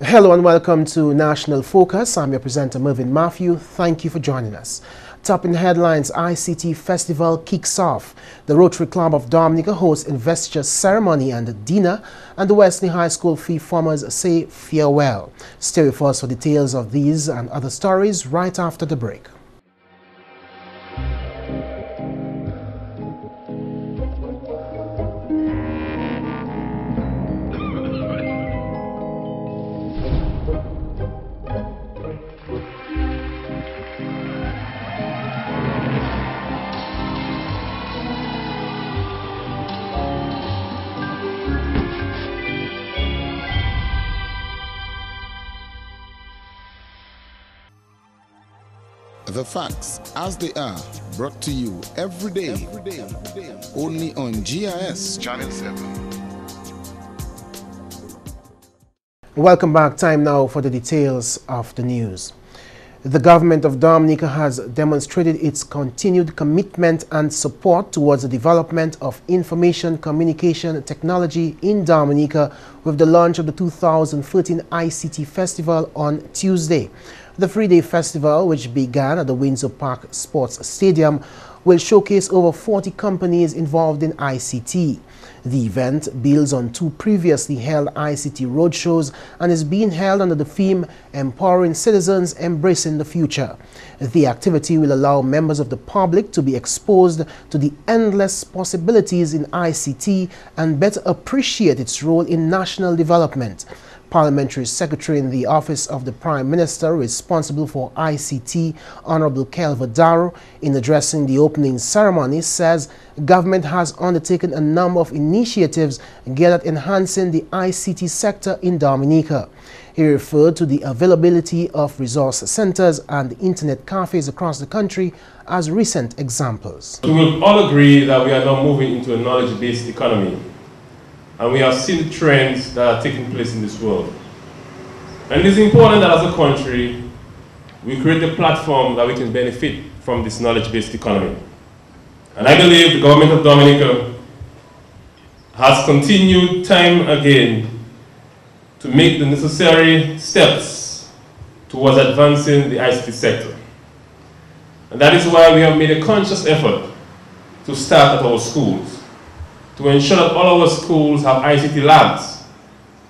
Hello and welcome to National Focus. I'm your presenter Mervin. Thank you for joining us. Topping headlines, ICT Festival kicks off. The Rotary Club of Dominica hosts investiture ceremony and dinner, and the Wesley High School fee formers say farewell. Stay with us for details of these and other stories right after the break. The facts as they are, brought to you every day, only on GIS Channel 7. Welcome back. Time now for the details of the news. The government of Dominica has demonstrated its continued commitment and support towards the development of information communication technology in Dominica with the launch of the 2013 ICT Festival on Tuesday. The three-day festival, which began at the Windsor Park Sports Stadium, will showcase over 40 companies involved in ICT. The event builds on two previously held ICT roadshows and is being held under the theme Empowering Citizens, Embracing the Future. The activity will allow members of the public to be exposed to the endless possibilities in ICT and better appreciate its role in national development. Parliamentary Secretary in the Office of the Prime Minister responsible for ICT, Honorable Kelva Darrow, in addressing the opening ceremony, says government has undertaken a number of initiatives geared at enhancing the ICT sector in Dominica. He referred to the availability of resource centers and internet cafes across the country as recent examples. We will all agree that we are now moving into a knowledge-based economy, and we have seen the trends that are taking place in this world. And it is important that as a country, we create a platform that we can benefit from this knowledge-based economy. And I believe the government of Dominica has continued time again to make the necessary steps towards advancing the ICT sector. And that is why we have made a conscious effort to start at our schools, to ensure that all our schools have ICT labs,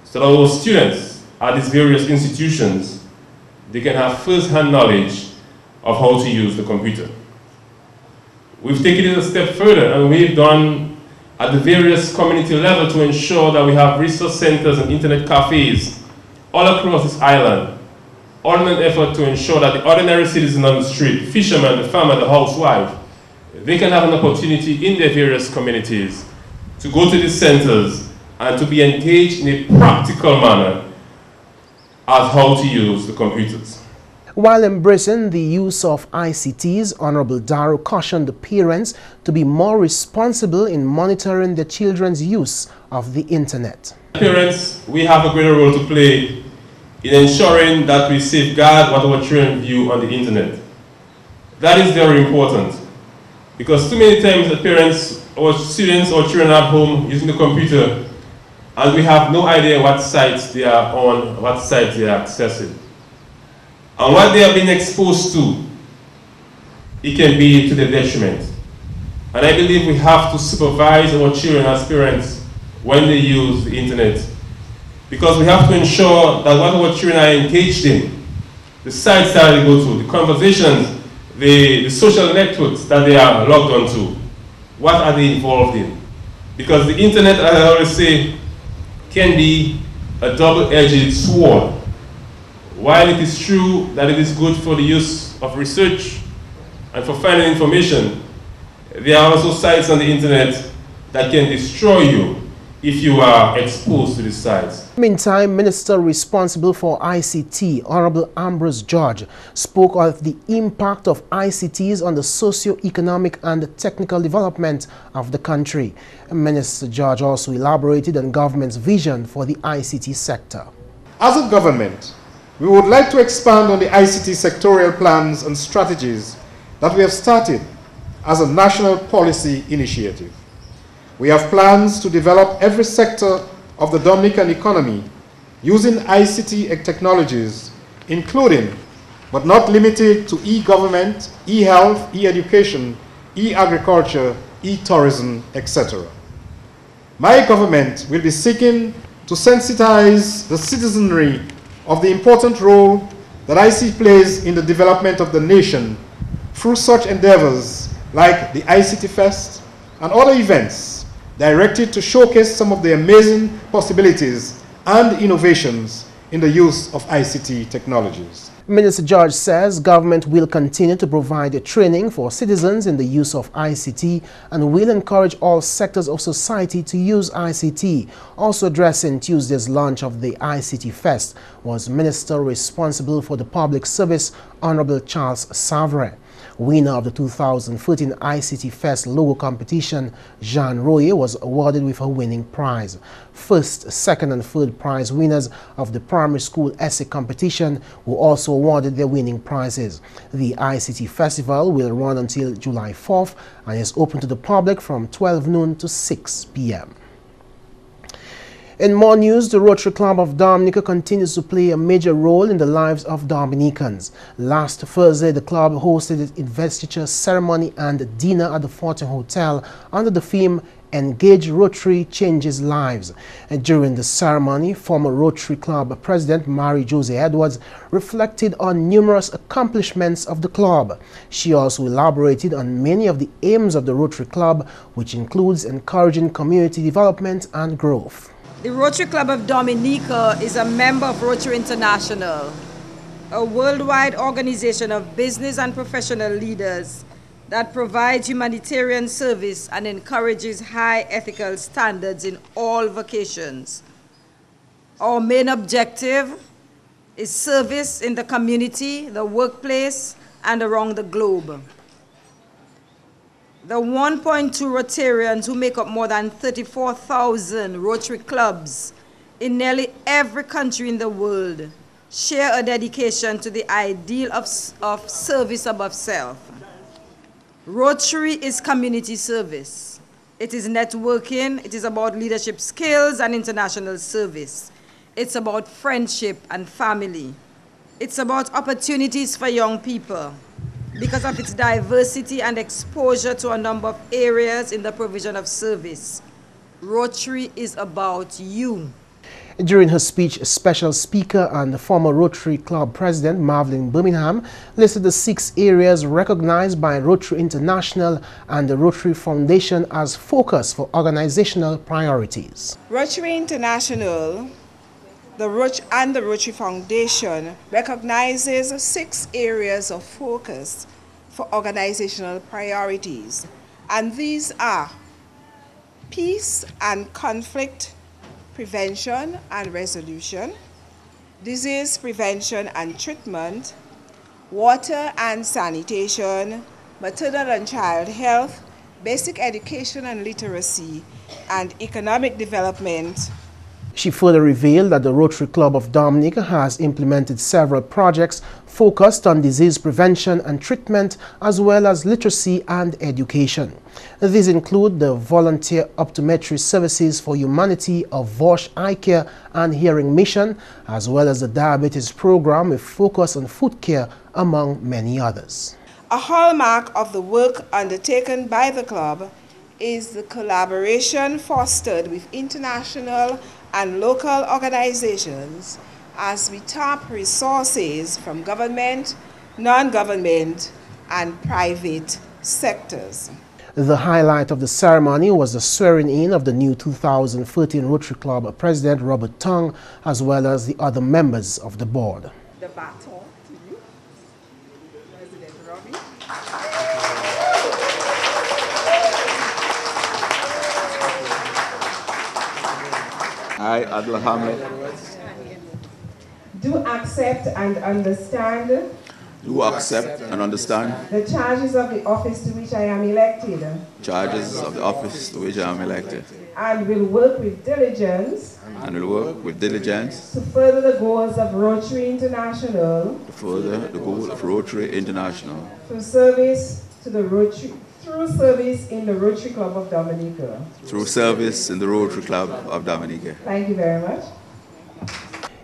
so that our students at these various institutions, they can have first-hand knowledge of how to use the computer. We've taken it a step further, and we've done at the various community level to ensure that we have resource centers and internet cafes all across this island, all in an effort to ensure that the ordinary citizen on the street, the fisherman, the farmer, the housewife, they can have an opportunity in their various communities to go to these centers and to be engaged in a practical manner as how to use the computers. While embracing the use of ICTs, Honorable Darrow cautioned the parents to be more responsible in monitoring their children's use of the internet. Parents, we have a greater role to play in ensuring that we safeguard what our children view on the internet. That is very important, because too many times the parents or students or children at home using the computer, and we have no idea what sites they are on, what sites they are accessing. And what they are being exposed to, it can be to their detriment. And I believe we have to supervise our children as parents when they use the internet, because we have to ensure that what our children are engaged in, the sites that they go to, the conversations, the social networks that they are logged onto, what are they involved in? Because the internet, as I always say, can be a double-edged sword. While it is true that it is good for the use of research and for finding information, there are also sites on the internet that can destroy you if you are exposed to these sites. Meantime, Minister responsible for ICT, Honorable Ambrose George, spoke of the impact of ICTs on the socio-economic and technical development of the country. Minister George also elaborated on government's vision for the ICT sector. As a government, we would like to expand on the ICT sectorial plans and strategies that we have started as a national policy initiative. We have plans to develop every sector of the Dominican economy using ICT technologies, including but not limited to e-government, e-health, e-education, e-agriculture, e-tourism, etc. My government will be seeking to sensitize the citizenry of the important role that ICT plays in the development of the nation through such endeavors like the ICT Fest and other events directed to showcase some of the amazing possibilities and innovations in the use of ICT technologies. Minister George says government will continue to provide training for citizens in the use of ICT and will encourage all sectors of society to use ICT. Also addressing Tuesday's launch of the ICT Fest was Minister responsible for the public service, Honorable Charles Savre. Winner of the 2013 ICT Fest logo competition, Jean Royer, was awarded with a winning prize. First, second and third prize winners of the primary school essay competition were also awarded their winning prizes. The ICT Festival will run until July 4th and is open to the public from 12 noon to 6 p.m. In more news, the Rotary Club of Dominica continues to play a major role in the lives of Dominicans. Last Thursday, the club hosted its investiture ceremony and dinner at the Fortin Hotel under the theme Engage Rotary Changes Lives. And during the ceremony, former Rotary Club President Mary-Jose Edwards reflected on numerous accomplishments of the club. She also elaborated on many of the aims of the Rotary Club, which includes encouraging community development and growth. The Rotary Club of Dominica is a member of Rotary International, a worldwide organization of business and professional leaders that provides humanitarian service and encourages high ethical standards in all vocations. Our main objective is service in the community, the workplace, and around the globe. The 1.2 Rotarians who make up more than 34,000 Rotary clubs in nearly every country in the world share a dedication to the ideal of service above self. Rotary is community service. It is networking. It is about leadership skills and international service. It's about friendship and family. It's about opportunities for young people, because of its diversity and exposure to a number of areas in the provision of service. Rotary is about you. During her speech, special speaker and former Rotary Club President Mervin Birmingham listed the 6 areas recognized by Rotary International and the Rotary Foundation as focus for organizational priorities. Rotary International and the Rotary Foundation recognizes 6 areas of focus for organizational priorities, and these are peace and conflict prevention and resolution, disease prevention and treatment, water and sanitation, maternal and child health, basic education and literacy, and economic development. She further revealed that the Rotary Club of Dominica has implemented several projects focused on disease prevention and treatment, as well as literacy and education. These include the Volunteer Optometry Services for Humanity of Vosh Eye Care and Hearing Mission, as well as the Diabetes Program with focus on foot care, among many others. A hallmark of the work undertaken by the club is the collaboration fostered with international and local organizations as we tap resources from government, non-government, and private sectors. The highlight of the ceremony was the swearing-in of the new 2013 Rotary Club President Robert Tongue, as well as the other members of the board. The baton to you, President Robbie. I, Adel Hamlet, Do accept and understand the charges of the office to which I am elected. And will work with diligence. To further the goals of Rotary International. Through service in the Rotary Club of Dominica. Thank you very much.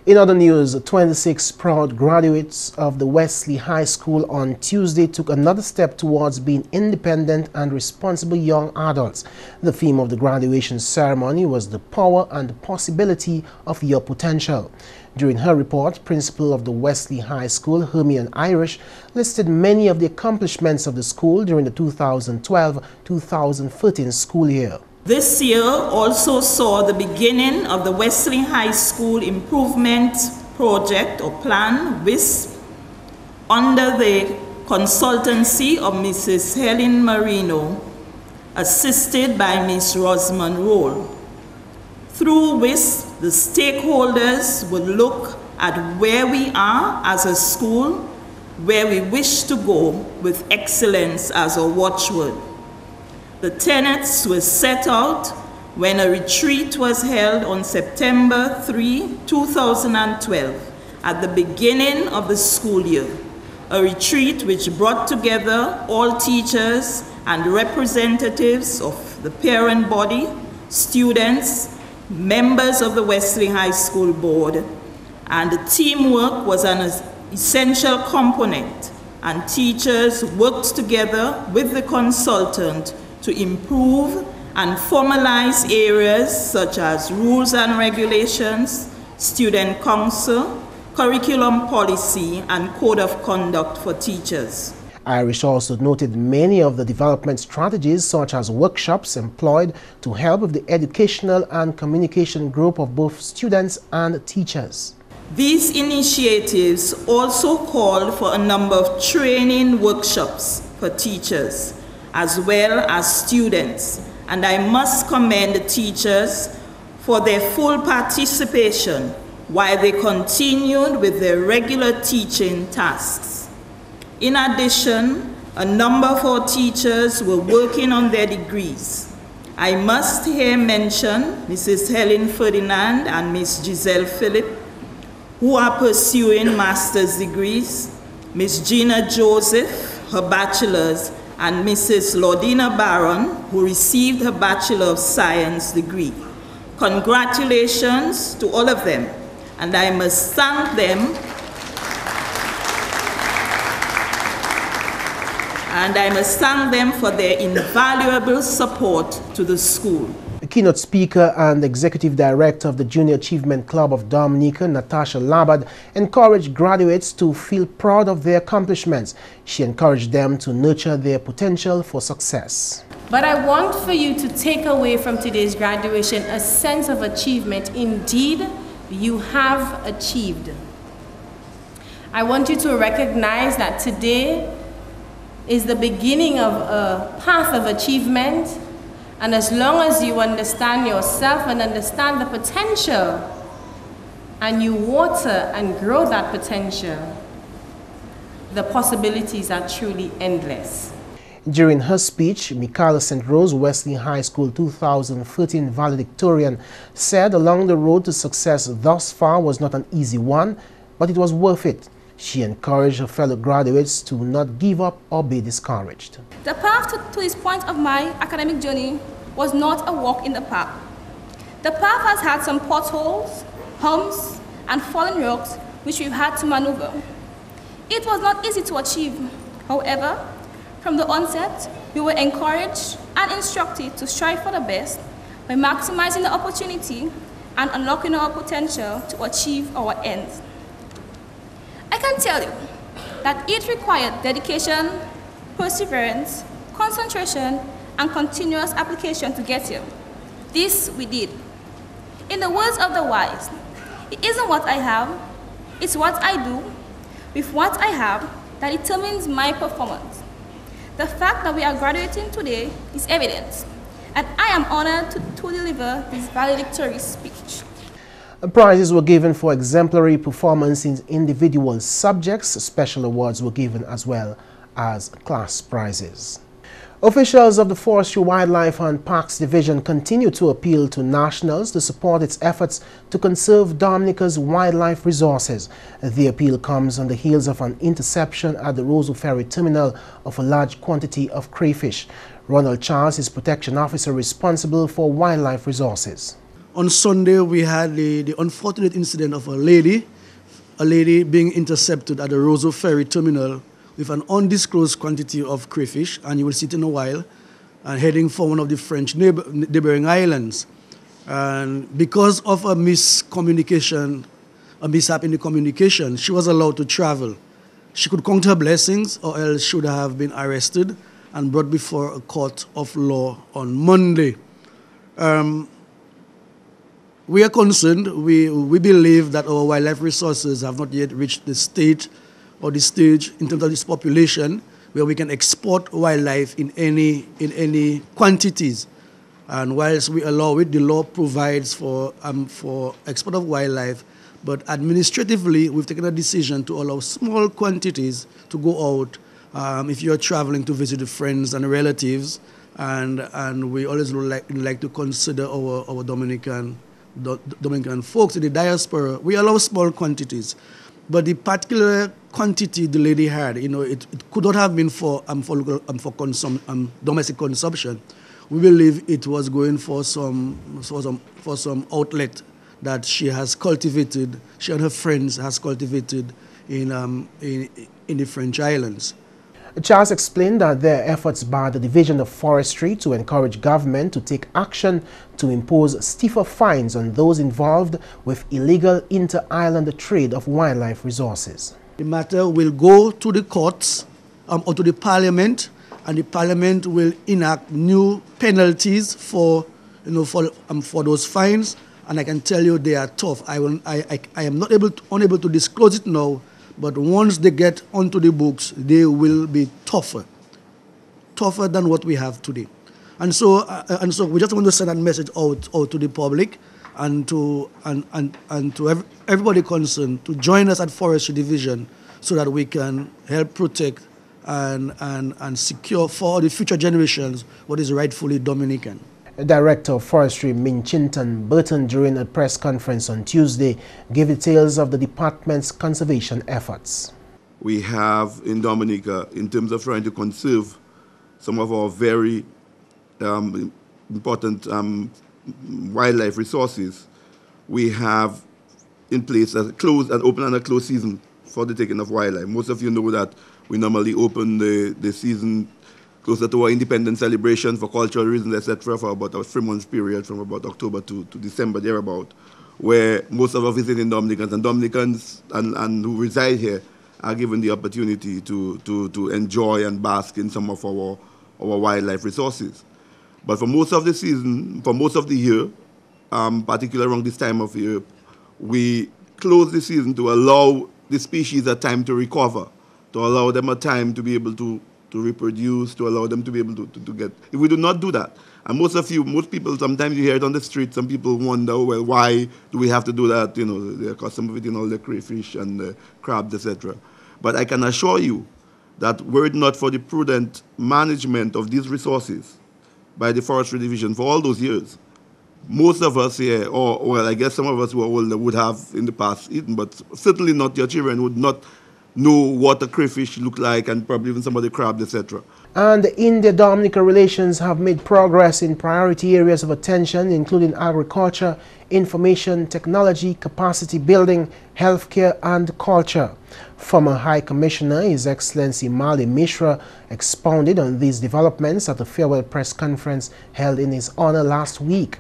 In other news, 26 proud graduates of the Wesley High School on Tuesday took another step towards being independent and responsible young adults. The theme of the graduation ceremony was the power and the possibility of your potential. During her report, Principal of the Wesley High School, Hermione Irish, listed many of the accomplishments of the school during the 2012-2013 school year. This year also saw the beginning of the Wesley High School Improvement Project or Plan, WISP, under the consultancy of Mrs. Helen Marino, assisted by Ms. Rosamond Roll. Through WISP, the stakeholders would look at where we are as a school, where we wish to go with excellence as a watchword. The tenets were set out when a retreat was held on September 3, 2012, at the beginning of the school year. A retreat which brought together all teachers and representatives of the parent body, students, members of the Wesley High School Board, and the teamwork was an essential component, and teachers worked together with the consultant to improve and formalize areas such as rules and regulations, student council, curriculum policy, and code of conduct for teachers. Irish also noted many of the development strategies such as workshops employed to help with the educational and communication group of both students and teachers. These initiatives also called for a number of training workshops for teachers as well as students, and I must commend the teachers for their full participation while they continued with their regular teaching tasks. In addition, a number of our teachers were working on their degrees. I must here mention Mrs. Helen Ferdinand and Ms. Giselle Phillip, who are pursuing master's degrees, Ms. Gina Joseph, her bachelor's, and Mrs. Lordina Barron, who received her Bachelor of Science degree. Congratulations to all of them, and I must thank them for their invaluable support to the school. The keynote speaker and executive director of the Junior Achievement Club of Dominica, Natasha Labad, encouraged graduates to feel proud of their accomplishments. She encouraged them to nurture their potential for success. But I want for you to take away from today's graduation a sense of achievement. Indeed, you have achieved. I want you to recognize that today is the beginning of a path of achievement. And as long as you understand yourself and understand the potential, and you water and grow that potential, the possibilities are truly endless. During her speech, Michaela St. Rose, Wesley High School 2013 valedictorian, said along the road to success thus far was not an easy one, but it was worth it. She encouraged her fellow graduates to not give up or be discouraged. The path to this point of my academic journey was not a walk in the park. The path has had some potholes, humps, and fallen rocks which we've had to maneuver. It was not easy to achieve. However, from the onset, we were encouraged and instructed to strive for the best by maximizing the opportunity and unlocking our potential to achieve our ends. I can tell you that it required dedication, perseverance, concentration, and continuous application to get here. This we did. In the words of the wise, it isn't what I have, it's what I do with what I have that determines my performance. The fact that we are graduating today is evidence, and I am honored to deliver this valedictory speech. Prizes were given for exemplary performance in individual subjects. Special awards were given as well as class prizes. Officials of the Forestry, Wildlife and Parks Division continue to appeal to nationals to support its efforts to conserve Dominica's wildlife resources. The appeal comes on the heels of an interception at the Roseau Ferry Terminal of a large quantity of crayfish. Ronald Charles is protection officer responsible for wildlife resources. On Sunday, we had the unfortunate incident of a lady being intercepted at the Roseau Ferry terminal with an undisclosed quantity of crayfish, and you will see it in a while, and heading for one of the French neighboring islands. And because of a miscommunication, a mishap in the communication, she was allowed to travel. She could count her blessings, or else should have been arrested and brought before a court of law on Monday. We are concerned. We believe that our wildlife resources have not yet reached the stage in terms of this population where we can export wildlife in any quantities. And whilst we allow it, the law provides for export of wildlife, but administratively, we've taken a decision to allow small quantities to go out if you're traveling to visit friends and relatives, and we always like to consider our Dominican folks in the diaspora. We allow small quantities, but the particular quantity the lady had, it could not have been for domestic consumption. We believe it was going for some outlet that she has cultivated. She and her friends has cultivated in the French islands. Charles explained that there are efforts by the Division of Forestry to encourage government to take action to impose stiffer fines on those involved with illegal inter-island trade of wildlife resources. The matter will go to the courts or to the Parliament, and the Parliament will enact new penalties for those fines. And I can tell you they are tough. I am unable to disclose it now, but once they get onto the books, they will be tougher than what we have today. And so we just want to send that message out to the public and to everybody concerned to join us at Forestry Division so that we can help protect and secure for the future generations what is rightfully Dominican. Director of Forestry Minchinton Burton, during a press conference on Tuesday, gave details of the department's conservation efforts. We have in Dominica, in terms of trying to conserve some of our very important wildlife resources, we have in place an open and a closed season for the taking of wildlife. Most of you know that we normally open the season closer to our independence celebration for cultural reasons, etc., for about a 3-month period from about October to December, thereabout, where most of our visiting Dominicans and who reside here are given the opportunity to enjoy and bask in some of our wildlife resources. But for most of the season, for most of the year, particularly around this time of year, we close the season to allow the species a time to recover, to allow them a time to be able to reproduce, to allow them to be able to get. If we do not do that, and most people, sometimes you hear it on the street, some people wonder, well, why do we have to do that? They're accustomed with all the crayfish and the crabs, etc. But I can assure you that were it not for the prudent management of these resources by the Forestry Division for all those years, most of us here, or well, I guess some of us who are older would have in the past eaten, but certainly not your children would not know what a crayfish look like, and probably even some of the crabs, etc. And the India-Dominica relations have made progress in priority areas of attention, including agriculture, information technology, capacity building, healthcare, and culture. Former High Commissioner, His Excellency Mali Mishra, expounded on these developments at a farewell press conference held in his honor last week.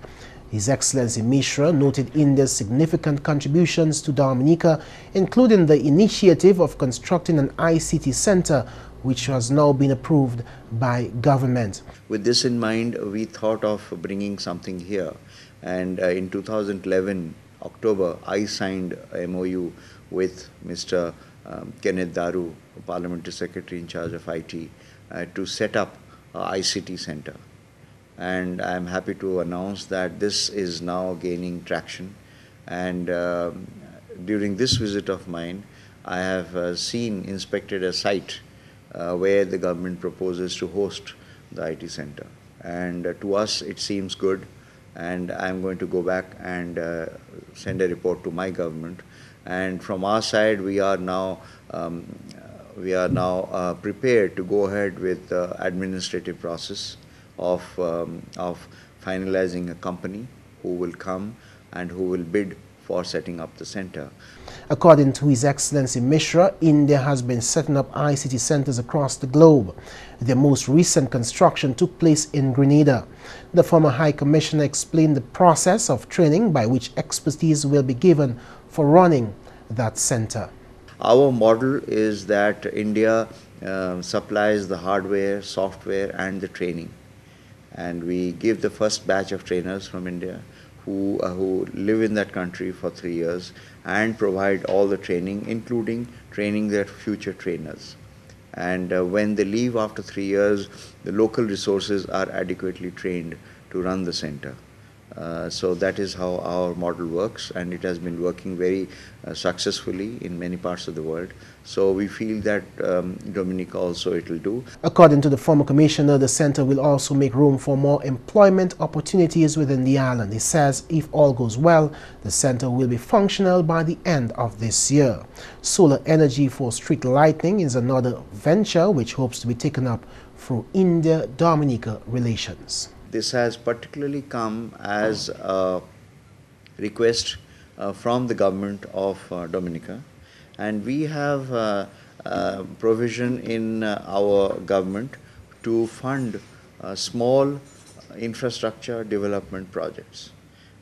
His Excellency Mishra noted India's significant contributions to Dominica, including the initiative of constructing an ICT center, which has now been approved by government. With this in mind, we thought of bringing something here. And in 2011, October, I signed a MOU with Mr. Kenneth Daru, Parliamentary Secretary in charge of IT, to set up an ICT center. And I'm happy to announce that this is now gaining traction. And during this visit of mine, I have inspected a site where the government proposes to host the IT center. And to us, it seems good. And I'm going to go back and send a report to my government. And from our side, we are now prepared to go ahead with the administrative process of finalizing a company who will come and who will bid for setting up the center. According to His Excellency Mishra, India has been setting up ICT centers across the globe. Their most recent construction took place in Grenada. The former High Commissioner explained the process of training by which expertise will be given for running that center. Our model is that India supplies the hardware, software and the training, and we give the first batch of trainers from India who live in that country for 3 years and provide all the training, including training their future trainers. And when they leave after 3 years, the local resources are adequately trained to run the center. So that is how our model works, and it has been working very successfully in many parts of the world. So we feel that Dominica also it will do. According to the former commissioner, the center will also make room for more employment opportunities within the island. He says if all goes well, the center will be functional by the end of this year. Solar energy for street lighting is another venture which hopes to be taken up through India-Dominica relations. This has particularly come as a request from the government of Dominica, and we have provision in our government to fund small infrastructure development projects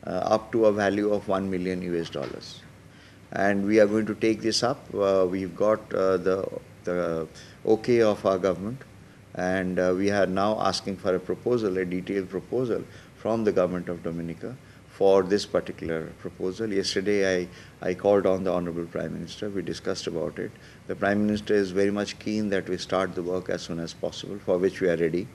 up to a value of $1 million US. And we are going to take this up. We've got the okay of our government, and we are now asking for a proposal, a detailed proposal from the government of Dominica for this particular proposal. Yesterday I called on the Honorable Prime Minister. We discussed about it. The Prime Minister is very much keen that we start the work as soon as possible, for which we are ready.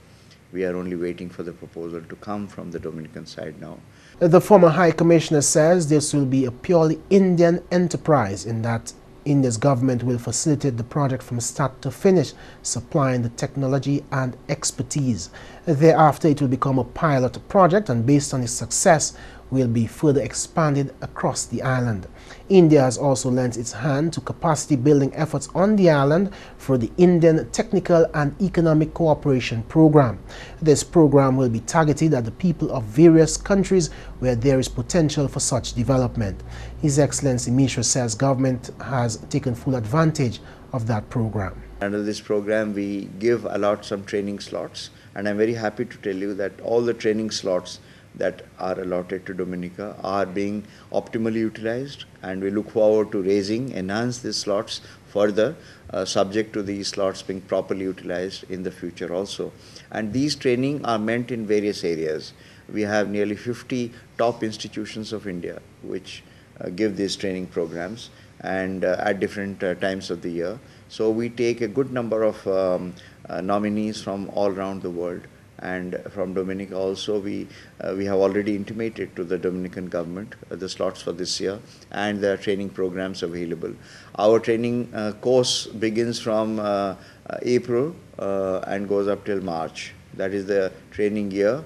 We are only waiting for the proposal to come from the Dominican side now. The former High Commissioner says this will be a purely Indian enterprise, in that India's government will facilitate the project from start to finish, supplying the technology and expertise. Thereafter, it will become a pilot project, and based on its success, will be further expanded across the island. India has also lent its hand to capacity building efforts on the island through the Indian Technical and Economic Cooperation Program. This program will be targeted at the people of various countries where there is potential for such development. His Excellency Mishra says government has taken full advantage of that program. Under this program, we allot some training slots, and I'm very happy to tell you that all the training slots that are allotted to Dominica are being optimally utilized, and we look forward to enhance these slots further, subject to these slots being properly utilized in the future also. And these training are meant in various areas. We have nearly 50 top institutions of India which give these training programs, and at different times of the year. So we take a good number of nominees from all around the world. And from Dominica also, we have already intimated to the Dominican government the slots for this year, and there are training programs available. Our training course begins from April and goes up till March. That is the training year,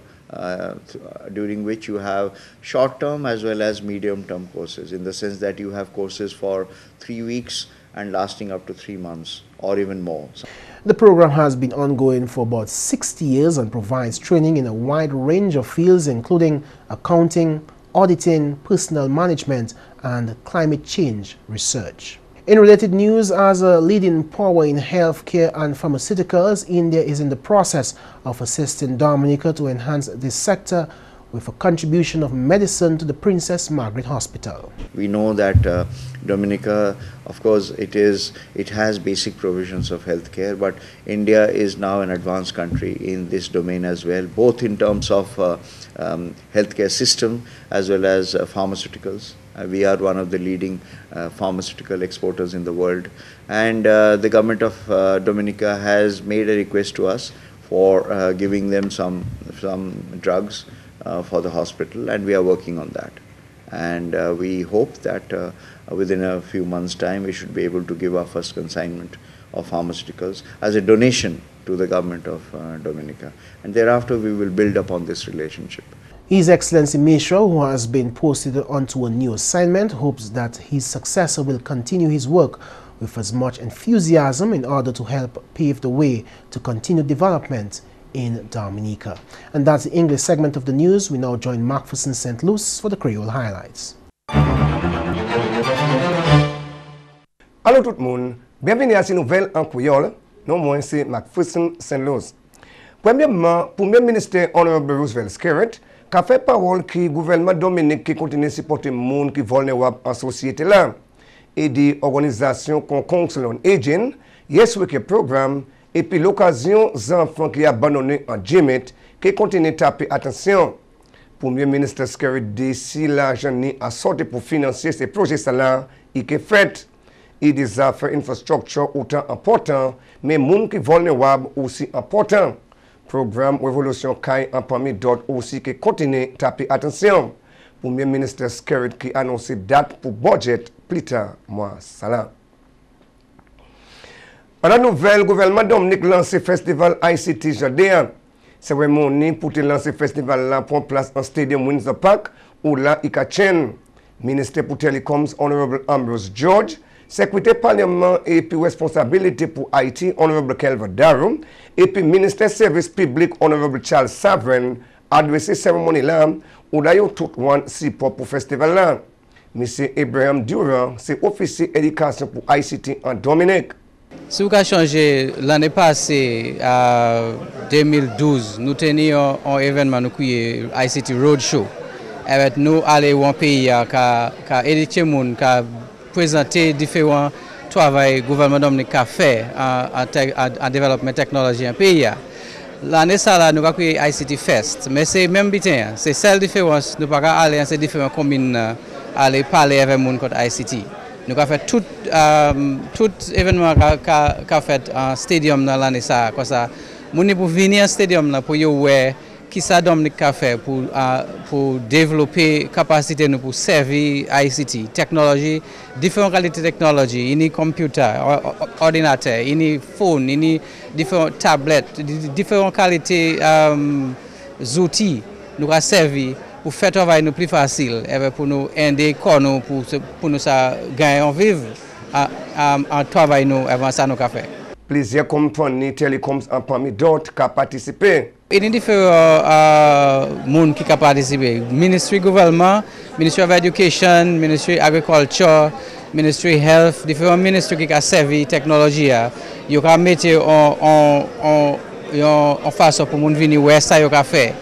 during which you have short-term as well as medium-term courses, in the sense that you have courses for 3 weeks and lasting up to 3 months or even more. The program has been ongoing for about 60 years and provides training in a wide range of fields, including accounting, auditing, personnel management, and climate change research. In related news, as a leading power in healthcare and pharmaceuticals, India is in the process of assisting Dominica to enhance this sector with a contribution of medicine to the Princess Margaret Hospital. We know that Dominica, of course, it has basic provisions of healthcare, but India is now an advanced country in this domain as well, both in terms of healthcare system as well as pharmaceuticals. We are one of the leading pharmaceutical exporters in the world, and the government of Dominica has made a request to us for giving them some drugs for the hospital, and we are working on that. And we hope that within a few months' time we should be able to give our first consignment of pharmaceuticals as a donation to the government of Dominica. And thereafter we will build upon this relationship. His Excellency Mishra, who has been posted onto a new assignment, hopes that his successor will continue his work with as much enthusiasm in order to help pave the way to continued development in Dominica. And that's the English segment of the news. We now join McPherson St. Luce for the Creole highlights. Allô tout le monde, bienvenue à cette nouvelle en créole. Non, moi c'est McPherson St. Luce. Premièrement, Premier ministre Honorable Roosevelt Skerritt, qui a fait parole que le gouvernement Dominique qui continue de supporter les gens qui sont vulnérables en société là. Et des organisations comme Council on Aging, Yes Week Programme, et puis l'occasion des enfants qui sont abandonnés en Jimmet, qui continuent de taper attention. Premier ministre Skerritt dit si l'argent n'est à sortir pour financer ces projets là, il est fait. Et des affaires infrastructure autant important, mais les gens qui sont vulnérables aussi important. Programme Révolution Kai en parmi d'autres aussi qui continue de taper attention. Premier ministre Skerritt qui a annoncé date pour budget plus tard, mois ça. En la nouvelle, le gouvernement Dominique lance le festival ICT Jardin. Cérémonie pour lancer le festival là pour place en Stadium Windsor Park ou là il Chen. Ministre pour Telecoms Honorable Ambrose George, secrétaire parlement et puis responsabilité pour Haïti Honorable Kelvin Darum et puis ministre service public Honorable Charles Savren adressé cérémonie là où là tout one si pour festival là. Monsieur Abraham Durand, c'est officier éducation pour ICT en Dominique. Si vous avez changé l'année passée, à 2012, nous tenions un événement nous ICT Roadshow. Avec nous, aller au pays qui a éduqué les gens, qui a présenté différents travaux que le gouvernement Dominique a fait en développement technologique dans le pays. L'année là, nous avons créé ICT Fest, mais c'est même bien, c'est celle différence, nous ne pouvons pas aller dans ces différentes communes, aller parler avec les gens contre ICT. Nous avons fait tout événement qu'a fait en stadium dans l'année ça, comme ça, nous pour venir au stadium là pour voir qui ça Dominique a fait pour développer capacité nous pour servir ICT, technologie, différentes qualités de technologie, il y a computer, ordinateur, il y a phone, il y a différentes tablettes, différentes qualités d'outils nous a servi pour faire travail nous plus facile, et pour nous aider pour nous gagner en vivre en travail nous avant ça nous a fait. Plusieurs compagnies télécoms en parmi d'autres qui ont participé. Il y a différents monde qui ont participé. Ministry Gouvernement, Ministry of Education, Ministry Agriculture, Ministry Health, différents ministères qui ont servi la technologie. Ils ont mis en façon pour les gens venir voir ça qu'ils ont fait.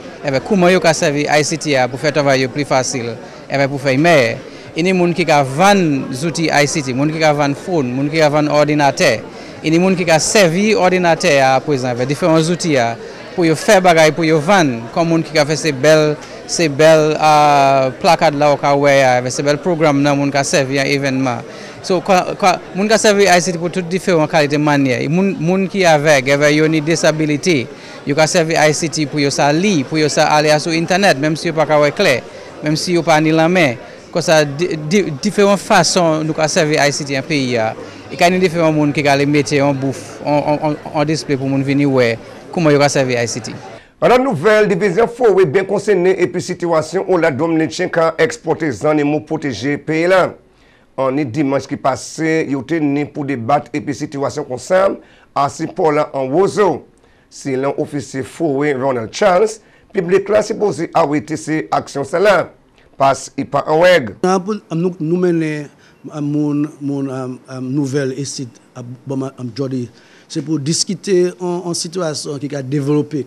Comment ils ont servi ICT pour faire travail plus facile et pour faire meilleur. Il y a des gens qui ont vendu des outils ICT, des gens qui ont vendu phone, des gens qui ont vendu ordinateur. Il y a des gens qui ont servi l'ordinateur à présent avec différents outils pour faire des choses, pour vendre, comme les gens qui ont fait ces belles placades là avec ces belles programmes qui ont servi à l'événement. So, les gens qui ont servi ICT pour toutes différentes qualités de manière. Les gens qui ont une disabilité, ils ont servi ICT pour lire, pour aller sur Internet, même si ils ne sont pas clair, même si ils ne sont pas ni la main. Ça différentes façons nous avons servi ICT dans le pays. Il y a différents gens qui ont mettre en bouffe, en display pour venir voir comment ils ont servi ICT. La nouvelle division Forway bien concernée et puis situation où la Dominique a exporté des animaux protégés le pays là. On est dimanche qui passé, il y a tenu pour débattre et puis situation concerne à ce point-là en Wozo. C'est l'officier Forway Ronald Charles, public là supposé arrêter ces actions là. Passe et pas en règle. Nous menons mon nouvelle ici à Jordi. C'est pour discuter en situation qui a développé,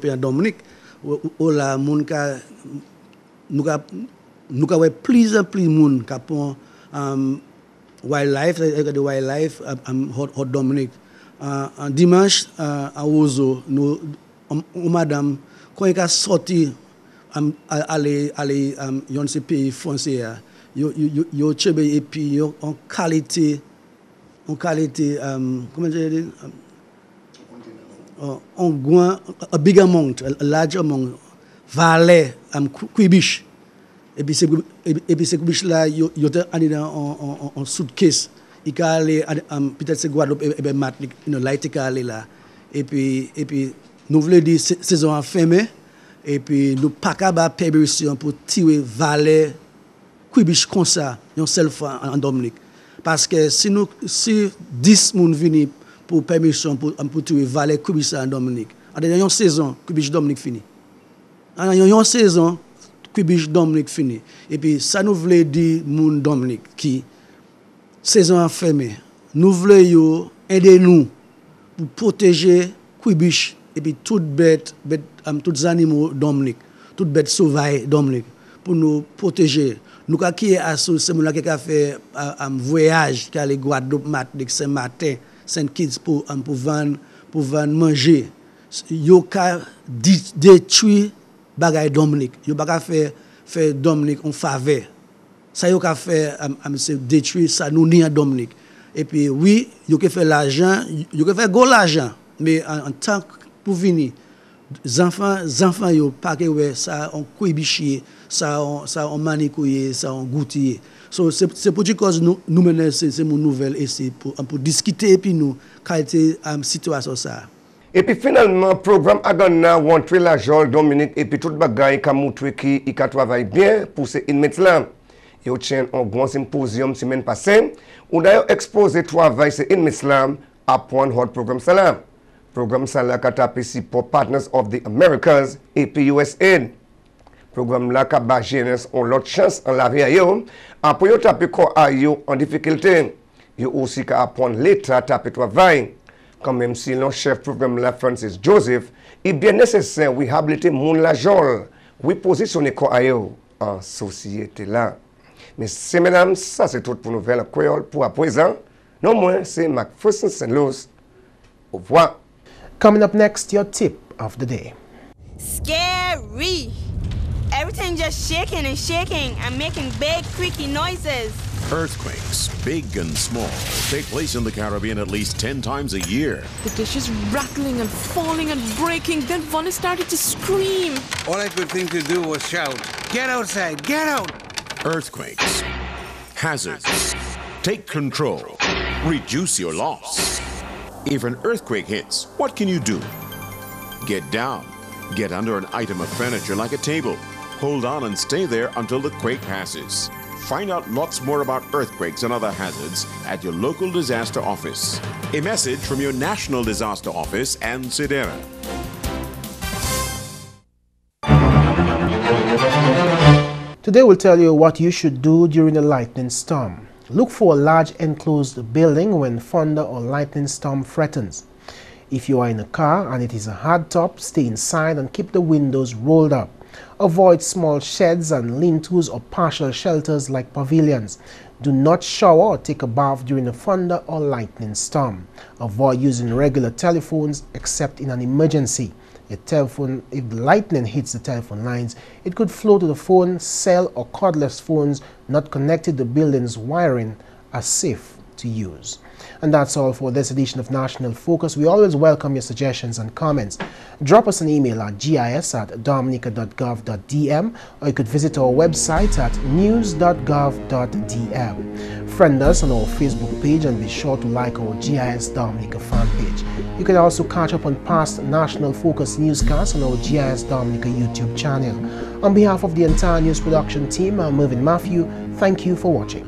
en Dominique. Où là, nous avons plus en plus de monde qui ont wildlife en Dominique. En dimanche, à Ozo, madame, quand il a sorti, aller dans ces pays français, yo chebe et puis en qualité comment dire a big amount, a large amount, valet cubiche et puis c'est cubiche là yo allé en suitcase il ka aller peut-être c'est Guadeloupe et ben mat une light ka aller là et puis nous voulons dire saison fermée. Et puis nous pas capable permission pour tirer valet cubiche comme ça une seule fois en Dominique parce que si 10 moun viennent pour permission pour tirer valet cubiche en Dominique Il y a une saison que GIS Dominica fini. Il y a une saison que GIS Dominica fini. Et puis, ça nous voulait dire, moun Dominique, qui, saison enfermée, nous voulons aider nous pour protéger GIS et puis toutes bêtes, tous les animaux Dominique, toutes bêtes sauvages Dominique, pour nous protéger. Nous qui c'est mon qui a fait un voyage qui a les Guadeloupe Saint-Martin, Saint-Kitts pour vendre manger. Yo ka détruire bagay Dominique. Yo pas faire Dominique en faveur. Ça yo ka faire détruire ça nous ni en Dominique. Et puis oui, yo ka fait l'argent, yo ka fait gros l'argent, mais en tant que pour venir enfants yo pas que ouais ça on couibichier, ça on manicouiller, ça on goûter. So c'est pour dire cause nous mener c'est mon nouvelle et c'est pour discuter et puis nous qualité situation ça. Et puis finalement, programme Agana montre la Joël Dominique et puis tout bagay qui montre qu'il travaille bien pour ces inmates là. Et on tient un grand symposium semaine passée où d'ailleurs exposé travail ces inmates là à point hot programme ça là. Programme ça là qui a pour Partners of the Americas et puis USAID. Programme là qui a jeunesse on l'autre chance en la vie yo pour yo taper quoi yo en difficulté. Yo aussi qui apprendre l'état taper travail. Quand même si le chef programme là Francis Joseph est bien nécessaire oui habiliter moun la jol oui positionner quoi en société là. Mais c'est mesdames ça c'est tout pour nouvelle créole pour à présent. Non moins c'est McPherson St. Luce. Au revoir. Coming up next, your tip of the day. Scary. Everything just shaking and making big creaky noises. Earthquakes, big and small, take place in the Caribbean at least 10 times a year. The dishes rattling and falling and breaking. Then Vonnie started to scream. All I could think to do was shout, "Get outside, get out!" Earthquakes, hazards. Take control. Reduce your loss. If an earthquake hits, what can you do? Get down. Get under an item of furniture like a table. Hold on and stay there until the quake passes. Find out lots more about earthquakes and other hazards at your local disaster office. A message from your National Disaster Office and SEDERA. Today we'll tell you what you should do during a lightning storm. Look for a large enclosed building when thunder or lightning storm threatens. If you are in a car and it is a hard top, stay inside and keep the windows rolled up. Avoid small sheds and lean-tos or partial shelters like pavilions. Do not shower or take a bath during a thunder or lightning storm. Avoid using regular telephones except in an emergency. A telephone, if the lightning hits the telephone lines, it could flow to the phone, cell or cordless phones not connected to the building's wiring are safe to use. And that's all for this edition of National Focus. We always welcome your suggestions and comments. Drop us an email at gis@dominica.gov.dm or you could visit our website at news.gov.dm. Friend us on our Facebook page and be sure to like our GIS Dominica fan page. You can also catch up on past National Focus newscasts on our GIS Dominica YouTube channel. On behalf of the entire news production team, I'm Mervin Matthew. Thank you for watching.